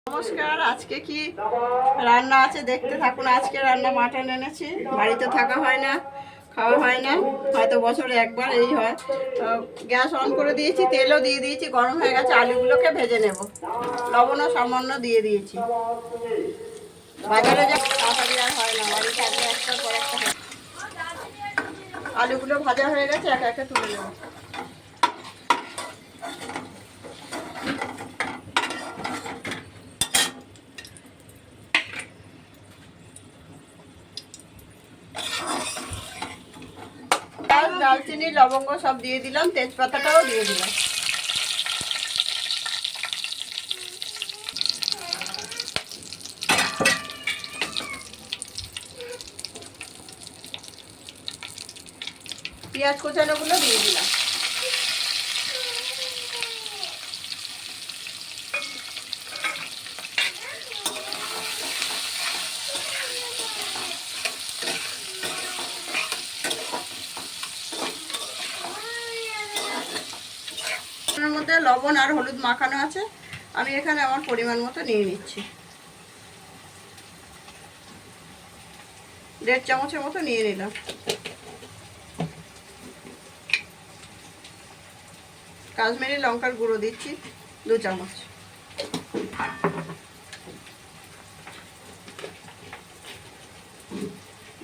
নমস্কার। আজকে কি রান্না আছে দেখতে থাকুন। আজকে রান্না মাটন এনেছি। বাড়িতে থাকা হয় না, খাওয়া হয় না, হয়তো বছরে একবার এই হয়। তো গ্যাস অন করে দিয়েছি, তেলও দিয়ে দিয়েছি, গরম হয়ে গেছে। আলুগুলোকে ভেজে নেব, লবণও সামান্য দিয়ে দিয়েছি। বাজারে যা তাড়াতাড়ি আর হয় না, বাড়ি থাকলে একটার পর একটা। আলুগুলো ভাজা হয়ে গেছে, একা একা তুলে নেব। দালচিনি লবঙ্গ সব দিয়ে দিলাম, তেজপাতাটাও দিয়ে দিলাম। পেঁয়াজ কোচানোগুলো দিয়ে দিলাম। এর মধ্যে লবণ আর হলুদ মাখানো আছে, আমি এখানে আমার পরিমাণ মতো নিয়ে নিচ্ছি। 1.5 চামচের মতো নিয়ে নিলাম। কাশ্মীরি লঙ্কার গুঁড়ো দিচ্ছি 2 চামচ।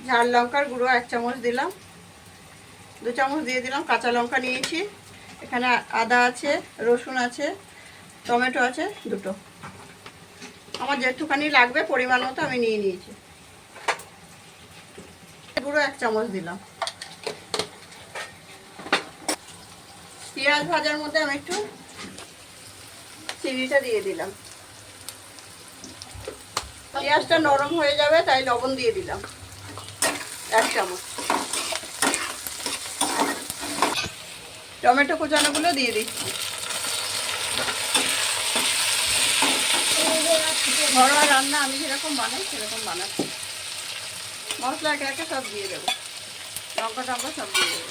ঝাল লঙ্কার গুঁড়ো 1 চামচ দিলাম। 2 চামচ দিয়ে দিলাম। কাঁচা লঙ্কা নিয়েছি, এখানে আদা আছে, রসুন আছে, টমেটো আছে 2টো। আমার যেটুখানি লাগবে পরিমাণ মতো আমি নিয়ে নিয়েছি। গুঁড়ো 1 চামচ দিলাম। পেঁয়াজ ভাজার মধ্যে আমি একটু চিনিটা দিয়ে দিলাম। পেঁয়াজটা নরম হয়ে যাবে তাই লবণ দিয়ে দিলাম 1 চামচ। টমেটো কুচানোগুলো দিয়ে দিচ্ছি। ঘরোয়া রান্না আমি যেরকম বানাই সেরকম বানাচ্ছি। মশলা একে একে সব দিয়ে দেবো, লঙ্কা টঙ্কা সব দিয়ে দেবো।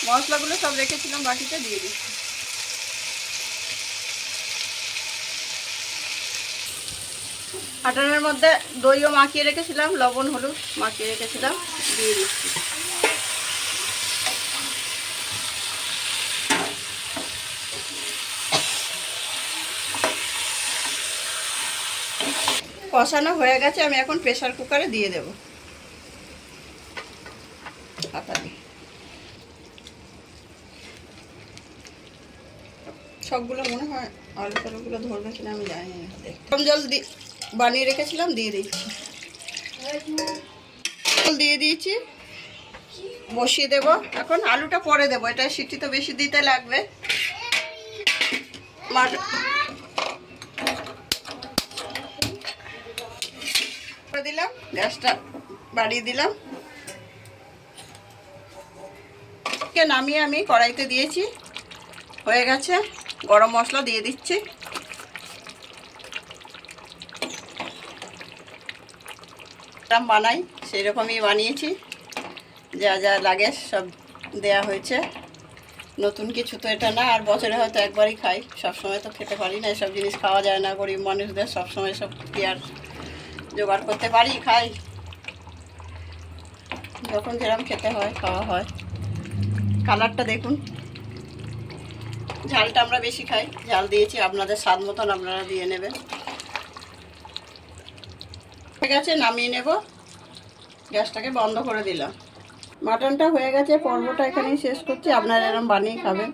মশলাগুলো সব রেখেছিলাম বাটিতে, দিয়ে দিচ্ছি। মাটনের মধ্যে দইও মাখিয়ে রেখেছিলাম, লবণ হলুদ মাখিয়ে রেখেছিলাম, দিয়ে দিচ্ছি। কষানো হয়ে গেছে, আমি এখন প্রেসার কুকারে দিয়ে দেব। সবগুলো মনে হয় আলু টালুগুলো ধরবে কিনা আমি জানি না। গরম জল বানিয়ে রেখেছিলাম, দিয়ে দিচ্ছি। জল দিয়ে দিয়েছি, বসিয়ে দেব। এখন আলুটা পরে দেবো, এটা সিটি তো বেশি দিতে লাগবে। করে দিলাম, গ্যাসটা বাড়িয়ে দিলাম। নামিয়ে আমি কড়াইতে দিয়েছি, হয়ে গেছে। গরম মশলা দিয়ে দিচ্ছি। বানাই সেই রকমই বানিয়েছি, যা যা লাগে সব দেয়া হয়েছে। নতুন কিছু তো এটা না, আর বছরে হয়তো একবারই খাই, সবসময় তো খেতে পারি না। এসব জিনিস খাওয়া যায় না, গরিব মানুষদের সবসময় সব কি আর জোগাড় করতে পারি, খাই যখন যেরকম খেতে হয় খাওয়া হয়। কালারটা দেখুন, ঝালটা আমরা বেশি খাই, ঝাল দিয়েছি, আপনাদের স্বাদ মতন আপনারা দিয়ে নেবেন। হয়ে গেছে, নামিয়ে নেব। গ্যাসটাকে বন্ধ করে দিলাম। মাটনটা হয়ে গেছে, পর্বটা এখানেই শেষ করছি। আপনারা এরকম বানিয়ে খাবেন।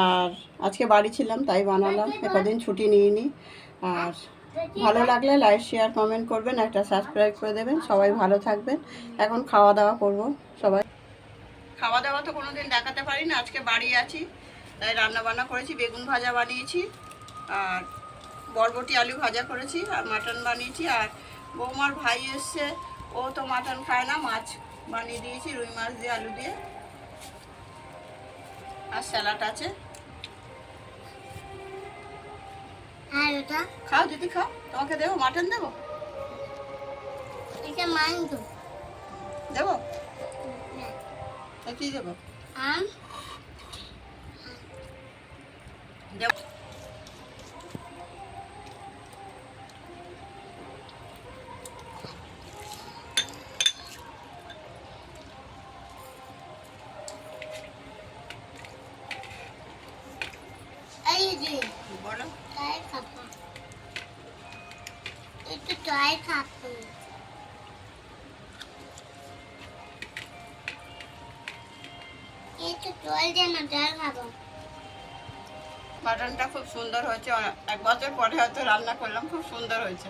আর আজকে বাড়ি ছিলাম তাই বানালাম, একদিন ছুটি নিয়ে নিই। আর ভালো লাগলে লাইক শেয়ার কমেন্ট করবেন, একটা সাবস্ক্রাইব করে দেবেন। সবাই ভালো থাকবেন। এখন খাওয়া দাওয়া করব সবাই। খাওয়া দাওয়া তো কোনোদিন দেখাতে পারি না, আজকে বাড়ি আছি তাই রান্না বান্না করেছি। বেগুন ভাজা বানিয়েছি, আর বরবটি আলু ভাজা করেছি, আর মাটন বানিয়েছি। আর বৌমার ভাই এসছে, ও তো মাটন খায় না, মাছ বানিয়ে দিয়েছি রুই মাছ দিয়ে আলু দিয়ে। আর স্যালাড আছে। আর ওটা খাও দিদি খাও, তোমাকে দেবো মাটন দেবো, এটা মাংস। দেবো কি দেবো আম দেবো। এই যে বলো টয় খাবো, একটু টয় খাবো। একটু টয় দেন না, টয় খাবো। মাটনটা খুব সুন্দর হয়েছে, 1 বছর পরে হয়তো রান্না করলাম, খুব সুন্দর হয়েছে।